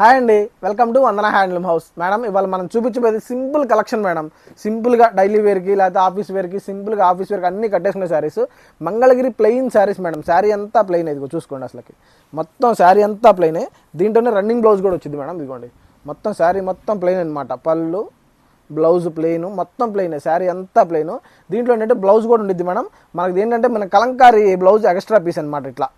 Hi అండి, welcome to Vandana handloom house. Madam ఇవాళ మనం చూపించబోయేది సింపుల్ కలెక్షన్ మేడం. సింపుల్గా డైలీ వేర్కి లేకపోతే ఆఫీస్ వేర్కి సింపుల్గా ఆఫీస్ వేర్కి అన్ని కట్టేసుకునే శారీస్. Mangalagiri plain saris madam. శారీ అంతా ప్లెయిన్, ఇదిగో చూసుకోండి. అసలుకి మొత్తం శారీ అంతా ప్లెయినే. దీంట్లోనే రన్నింగ్ బ్లౌజ్ కూడా వచ్చింది మేడం. ఇదిగోండి, మొత్తం శారీ మొత్తం ప్లెయిన్ అనమాట. పళ్ళు బ్లౌజ్ ప్లెయిన్, మొత్తం ప్లెయిన్, శారీ అంతా ప్లెయిన్. దీంట్లో ఏంటంటే బ్లౌజ్ కూడా ఉండిద్ది మేడం. మనకి ఏంటంటే మన కలంకారీ బ్లౌజ్ ఎక్స్ట్రా పీస్ అనమాట. ఇట్లా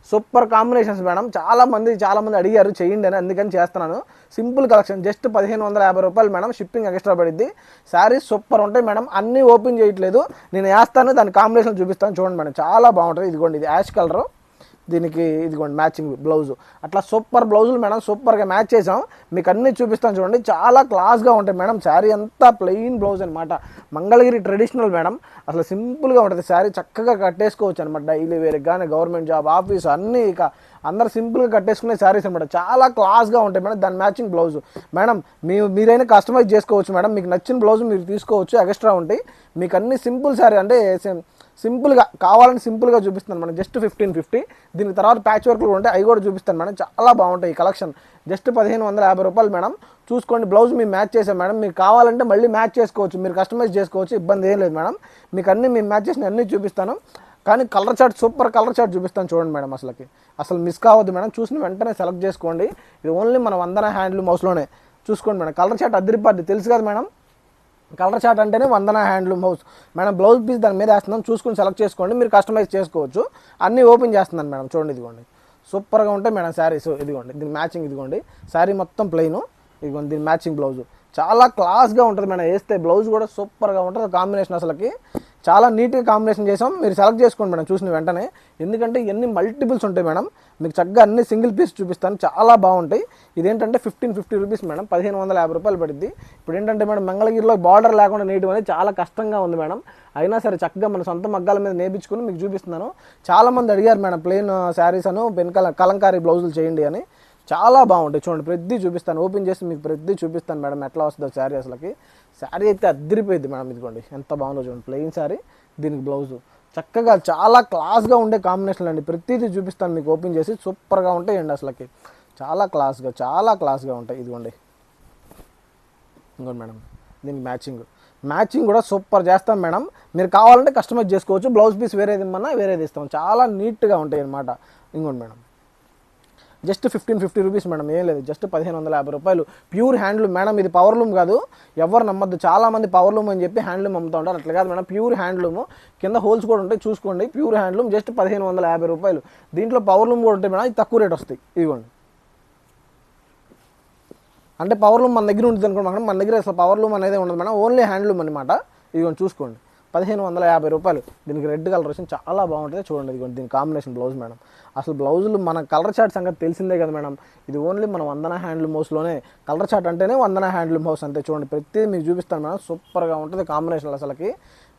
సూపర్ కాంబినేషన్స్ మేడం. చాలా మంది అడిగారు చేయండి అని, అందుకని చేస్తున్నాను. సింపుల్ కలెక్షన్, జస్ట్ 1550 రూపాయలు మేడం. షిప్పింగ్ ఎక్స్ట్రా పడిద్ది. శారీస్ సూపర్ ఉంటాయి మేడం. అన్నీ ఓపెన్ చేయట్లేదు, నేను వేస్తాను, దాని కాంబినేషన్ చూపిస్తాను. చూడండి మేడం, చాలా బాగుంటుంది. ఇదిగోండి, ఇది యాష్ కలరు, దీనికి ఇదిగోండి మ్యాచింగ్ బ్లౌజు. అట్లా సూపర్ బ్లౌజులు మేడం, సూపర్గా మ్యాచ్ చేసాం. మీకు అన్నీ చూపిస్తాను చూడండి, చాలా క్లాస్గా ఉంటాయి మేడం. శారీ అంతా ప్లెయిన్ బ్లౌజ్ అనమాట. Mangalagiri traditional madam. అసలు సింపుల్గా ఉంటుంది శారీ, చక్కగా కట్టేసుకోవచ్చు అనమాట. డైలీ వేర్కి కానీ, గవర్నమెంట్ జాబ్, ఆఫీస్ అన్నీ ఇక అందరు సింపుల్గా కట్టేసుకునే శారీస్ అనమాట. చాలా క్లాస్గా ఉంటాయి మేడం. దాని మ్యాచింగ్ బ్లౌజు మేడం. మీరైనా కస్టమైజ్ చేసుకోవచ్చు మేడం. మీకు నచ్చిన బ్లౌజ్ మీరు తీసుకోవచ్చు, ఎక్స్ట్రా ఉంటాయి. మీకు అన్ని సింపుల్ శారీ అంటే సింపుల్గా కావాలని సింపుల్గా చూపిస్తాను మేడం. జస్ట్ 1550. దీనికి తర్వాత ప్యాచ్ వర్క్లు ఉంటాయి, అవి కూడా చూపిస్తాను మేడం. చాలా బాగుంటాయి ఈ కలెక్షన్. జస్ట్ 1550 రూపాయలు మేడం. చూసుకోండి, బ్లౌజ్ మేము మ్యాచ్ చేసాం మేడం. మీకు కావాలంటే మళ్ళీ మ్యాచ్ చేసుకోవచ్చు, మీరు కస్టమైజ్ చేసుకోవచ్చు, ఇబ్బంది ఏం లేదు మేడం. మీకు అన్నీ మేము మ్యాచ్ చేసిన అన్నీ చూపిస్తాను. కానీ colour chart, super colour chart చూపిస్తాను చూడండి మేడం. అసలు మిస్ కావద్దు మేడం. చూసిన వెంటనే సెలెక్ట్ చేసుకోండి. ఇది ఓన్లీ మన వందన హ్యాండ్లూమ్ హౌస్లోనే. చూసుకోండి మేడం, కలర్ చార్ట్ అదిరిపోద్ది, తెలుసు కదా మేడం. కలర్ చార్ట్ అంటేనే Vandana handloom house madam. Blouse piece దాని మీద వేస్తున్నాం, చూసుకుని సెలెక్ట్ చేసుకోండి, మీరు కస్టమైజ్ చేసుకోవచ్చు. అన్నీ ఓపెన్ చేస్తున్నాను మేడం. చూడండి, ఇదిగోండి, సూపర్గా ఉంటాయి మేడం శారీస్. ఇదిగోండి, దీని మ్యాచింగ్, ఇదిగోండి శారీ మొత్తం ప్లెయిన్, ఇదిగోండి దీని మ్యాచింగ్ బ్లౌజ్. చాలా క్లాస్గా ఉంటుంది మేడం. వేస్తే బ్లౌజ్ కూడా సూపర్గా ఉంటుంది. కాంబినేషన్ అసలుకి చాలా నీట్గా కాంబినేషన్ చేసాం. మీరు సెలెక్ట్ చేసుకోండి మేడం చూసిన వెంటనే, ఎందుకంటే ఇవన్నీ మల్టిపుల్స్ ఉంటాయి మేడం. మీకు చక్కగా అన్ని సింగిల్ పీస్ చూపిస్తాను, చాలా బాగుంటాయి. ఇదేంటంటే 1550 రూపీస్ మేడం, 1550 రూపాయలు పడుద్ది. ఇప్పుడు ఏంటంటే మేడం, మంగళగిరిలో బార్డర్ లేకుండా నేయడం అనేది చాలా కష్టంగా ఉంది మేడం. అయినా సరే చక్కగా మన సొంత మగ్గాల మీద నేర్పించుకుని మీకు చూపిస్తున్నాను. చాలామంది అడిగారు మేడం, ప్లెయిన్ శారీస్ అను కలంకారీ బ్లౌజులు చేయండి అని. చాలా బాగుంటాయి చూడండి, ప్రతి చూపిస్తాను. ఓపెన్ చేసి మీకు ప్రతి చూపిస్తాను మేడం, ఎట్లా వస్తుందో శారీ. అసలుకి శారీ అయితే అద్దరిపోయింది మేడం. ఇదిగోండి, ఎంత బాగుందో చూడండి, ప్లెయిన్ శారీ, దీనికి బ్లౌజు చక్కగా చాలా క్లాస్గా ఉండే కాంబినేషన్లు అండి. ప్రతిదీ చూపిస్తాను మీకు ఓపెన్ చేసి, సూపర్గా ఉంటాయండి. అసలుకి చాలా క్లాస్గా ఉంటాయి. ఇదిగోండి మేడం, దీనికి మ్యాచింగ్ కూడా సూపర్ చేస్తాం మేడం. మీరు కావాలంటే కస్టమైజ్ చేసుకోవచ్చు. బ్లౌజ్ పీస్ వేరేది ఇమ్మన్నా వేరేది ఇస్తాం. చాలా నీట్గా ఉంటాయి అనమాట. ఇంకోండి మేడం, జస్ట్ 1550 రూపీస్ మేడం. ఏం లేదు, జస్ట్ 1550 రూపాయలు. Pure handloom madam. ఇది పవర్లూమ్ కాదు, ఎవరు నమ్మద్దు. చాలామంది పవర్లూమ్ అని చెప్పి హ్యాండ్లూమ్ అమ్ముతూ ఉంటారు. అట్లా కాదు మేడం, ప్యూర్ హ్యాండ్లూమ్. కింద హోల్స్ కూడా ఉంటాయి, చూసుకోండి. ప్యూర్ హ్యాండ్లూమ్, జస్ట్ 1550 రూపాయలు. దీంట్లో పవర్లూమ్ కూడా ఉంటాయి మేడం, ఇది తక్కువ రేట్ వస్తాయి. ఇదిగోండి, అంటే పవర్లూమ్ మన దగ్గర ఉంటుంది అనుకోండి మేడం. మన దగ్గర అసలు పవర్లూమ్ అనేది ఉండదు మేడం, ఓన్లీ హ్యాండ్లూమ్ అనమాట. ఇదిగోండి చూసుకోండి, 1550 రూపాయలు. దీనికి రెడ్ కలర్ వచ్చింది, చాలా బాగుంటుంది చూడండి. ఇదిగోండి, దీని కాంబినేషన్ బ్లౌజ్ మేడం. అసలు బ్లౌజులు మన కలర్ చార్ట్ సంగతి తెలిసిందే కదా మేడం. ఇది ఓన్లీ మన వందన హ్యాండ్లూమ్ హౌస్లోనే. కలర్ చార్ట్ అంటేనే వందన హ్యాండ్లూమ్ హౌస్ అంతే. చూడండి, ప్రతిదీ మీకు చూపిస్తాను మేడం. సూపర్గా ఉంటుంది కాంబినేషన్. అసలుకి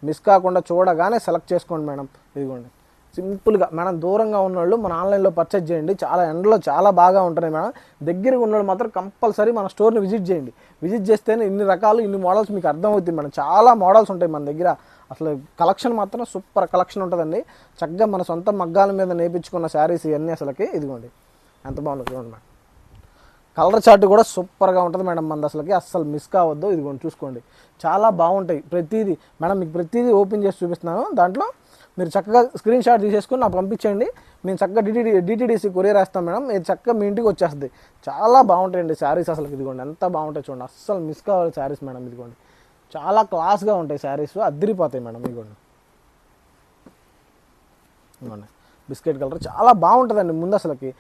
మిస్ కాకుండా చూడగానే సెలెక్ట్ చేసుకోండి మేడం. ఇదిగోండి, సింపుల్గా మేడం. దూరంగా ఉన్నవాళ్ళు మన ఆన్లైన్లో పర్చేజ్ చేయండి. చాలా ఎండలో చాలా బాగా ఉంటున్నాయి మేడం. దగ్గరగా ఉన్నవాళ్ళు మాత్రం కంపల్సరీ మన స్టోర్ని విజిట్ చేయండి. విజిట్ చేస్తేనే ఇన్ని రకాలు, ఇన్ని మోడల్స్ మీకు అర్థమవుతుంది మేడం. చాలా మోడల్స్ ఉంటాయి మన దగ్గర. అసలు కలెక్షన్ మాత్రం సూపర్ కలెక్షన్ ఉంటుందండి. చక్కగా మన సొంత మగ్గాల మీద నేర్పించుకున్న శారీస్ ఇవన్నీ. అసలుకి ఇదిగోండి, ఎంత బాగుంటుంది చూడండి మేడం. కలర్ చార్ట్ కూడా సూపర్గా ఉంటుంది మేడం మనది. అసలుకి అస్సలు మిస్ కావద్దు. ఇదిగోండి చూసుకోండి, చాలా బాగుంటాయి ప్రతిదీ మేడం. మీకు ప్రతిదీ ఓపెన్ చేసి చూపిస్తున్నాను. దాంట్లో మీరు చక్కగా స్క్రీన్ షాట్ తీసేసుకొని నాకు పంపించండి. మేము చక్కగా డిటీడీసీ కొరియర్ వేస్తాం మేడం. ఇది చక్కగా మీ ఇంటికి వచ్చేస్తుంది. చాలా బాగుంటాయండి శారీస్. అసలు ఇదిగోండి, ఎంత బాగుంటాయి చూడండి. అస్సలు మిస్ కావాలి శారీస్ మేడం. ఇదిగోండి, చాలా క్లాస్గా ఉంటాయి శారీస్, అద్దరిపోతాయి మేడం. ఇదిగోండి, బిస్కెట్ కలర్ చాలా బాగుంటుందండి. ముందు అసలుకి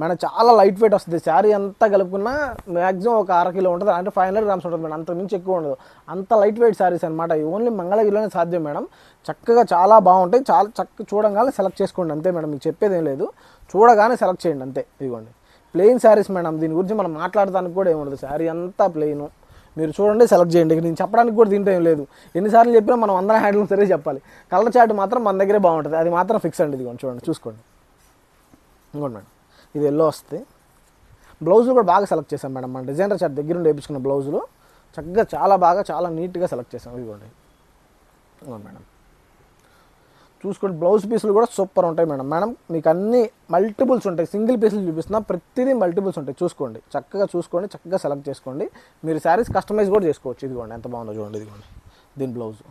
మేడం చాలా లైట్ వెయిట్ వస్తుంది. శారీ అంతా కలుపుకున్నా మ్యాక్సిమం ఒక 1/2 కిలో ఉంటుంది, అంటే 500 గ్రామ్స్ ఉంటుంది మేడం. అంత మించి ఎక్కువ ఉండదు. అంత లైట్ వెయిట్ శారీస్ అనమాట. ఓన్లీ మంగళగిరిలోనే సాధ్యం మేడం. చక్కగా చాలా బాగుంటాయి. చాలా చక్కగా చూడగానే సెలెక్ట్ చేసుకోండి అంతే మేడం. మీకు చెప్పేది ఏం లేదు, చూడగానే సెలెక్ట్ చేయండి అంతే. ఇదిగోండి, ప్లెయిన్ శారీస్ మేడం. దీని గురించి మనం మాట్లాడడానికి కూడా ఏముండదు. శారీ అంతా ప్లెయిన్, మీరు చూడండి, సెలెక్ట్ చేయండి. నేను చెప్పడానికి కూడా దీంట్లో ఏం లేదు. ఎన్నిసార్లు చెప్పినా మనం వందన హ్యాండ్లూమ్ సరే చెప్పాలి. కలర్ చార్ట్ మాత్రం మన దగ్గరే బాగుంటుంది, అది మాత్రం ఫిక్స్ అండి. ఇదిగోండి చూడండి, చూసుకోండి. ఇంకోండి మేడం, ఇది ఎల్లో వస్తుంది. బ్లౌజులు కూడా బాగా సెలెక్ట్ చేశాం మేడం. మన డిజైనర్ చార్ట్ దగ్గర నుండి వేయించుకున్న బ్లౌజులు చక్కగా చాలా బాగా, చాలా నీట్గా సెలెక్ట్ చేసాం. ఇదిగోండి, ఇంకోండి మేడం, చూసుకోండి, బ్లౌజ్ పీసులు కూడా సూపర్ ఉంటాయి మేడం. మేడం మీకు అన్ని మల్టిపుల్స్ ఉంటాయి, సింగిల్ పీసులు చూపిస్తున్నా, ప్రతిదీ మల్టిపుల్స్ ఉంటాయి. చూసుకోండి, చక్కగా చూసుకోండి, చక్కగా సెలెక్ట్ చేసుకోండి. మీరు శారీస్ కస్టమైజ్ కూడా చేసుకోవచ్చు. ఇదిగోండి ఎంత బాగుందో చూడండి, ఇదిగోండి దీని బ్లౌజ్.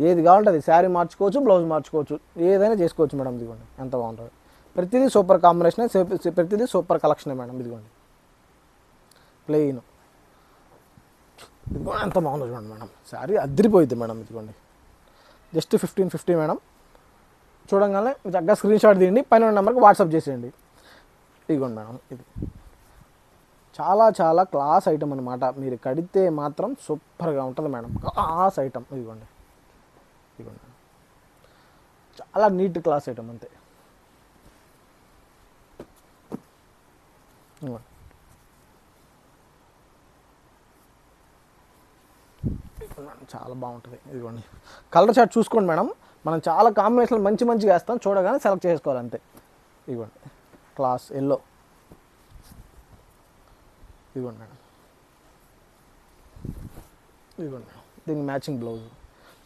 ఏది కావాలంటే అది శారీ మార్చుకోవచ్చు, బ్లౌజ్ మార్చుకోవచ్చు, ఏదైనా చేసుకోవచ్చు మేడం. ఇదిగోండి ఎంత బాగుంటుంది, ప్రతిదీ సూపర్ కాంబినేషన్, ప్రతిదీ సూపర్ కలెక్షనే మేడం. ఇదిగోండి ప్లెయిన్, ఇదిగోండి ఎంత బాగుందో చూడండి మేడం. శారీ అదిరిపోయింది మేడం. ఇదిగోండి జస్ట్ 1550 మేడం. చూడగానే చక్కగా స్క్రీన్ షాట్ తీయండి, పైన నెంబర్కి వాట్సాప్ చేసేయండి. ఇదిగోండి మేడం, ఇది చాలా చాలా క్లాస్ ఐటమ్ అనమాట. మీరు కడితే మాత్రం సూపర్గా ఉంటుంది మేడం, క్లాస్ ఐటమ్. ఇదిగోండి ఇదిగోండి చాలా నీట్ క్లాస్ ఐటమ్ అంతే. ఇదిగోండి చాలా బాగుంటుంది. ఇదిగోండి కలర్ చార్ట్ చూసుకోండి మేడం. మనం చాలా కాంబినేషన్లు మంచి మంచిగా వేస్తాం, చూడగానే సెలెక్ట్ చేసుకోవాలి అంతే. ఇదిగోండి క్లాస్ ఎల్లో, ఇదిగోండి మేడం, ఇదిగోండి మేడం దీనికి మ్యాచింగ్ బ్లౌజ్.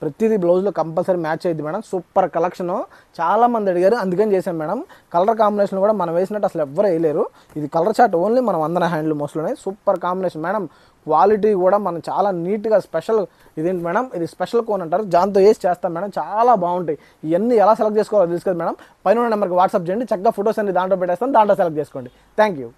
ప్రతిదీ బ్లౌజ్లో కంపల్సరీ మ్యాచ్ అయ్యింది మేడం. సూపర్ కలెక్షను, చాలామంది అడిగారు, అందుకని చేశాం మేడం. కలర్ కాంబినేషన్ కూడా మనం వేసినట్టు అసలు ఎవ్వరు వేయలేరు. ఇది కలర్ చార్ట్ ఓన్లీ మనం వందన హ్యాండ్లూమ్ మోస్ట్లోనే. Super combination madam. క్వాలిటీ కూడా మనం చాలా నీట్గా స్పెషల్. ఇదేంటి మేడం, ఇది స్పెషల్ కోన్ అంటారు, దాంతో వేసి చేస్తాం మేడం. చాలా బాగుంటాయి. ఇవన్నీ ఎలా సెలెక్ట్ చేసుకోవాలో తెలుసు కదా మేడం. పైన నెంబర్కి వాట్సాప్ చేయండి, చక్కగా ఫొటోస్ అన్ని దాంట్లో పెట్టేస్తాను, దాంట్లో సెలెక్ట్ చేసుకోండి. Thank you.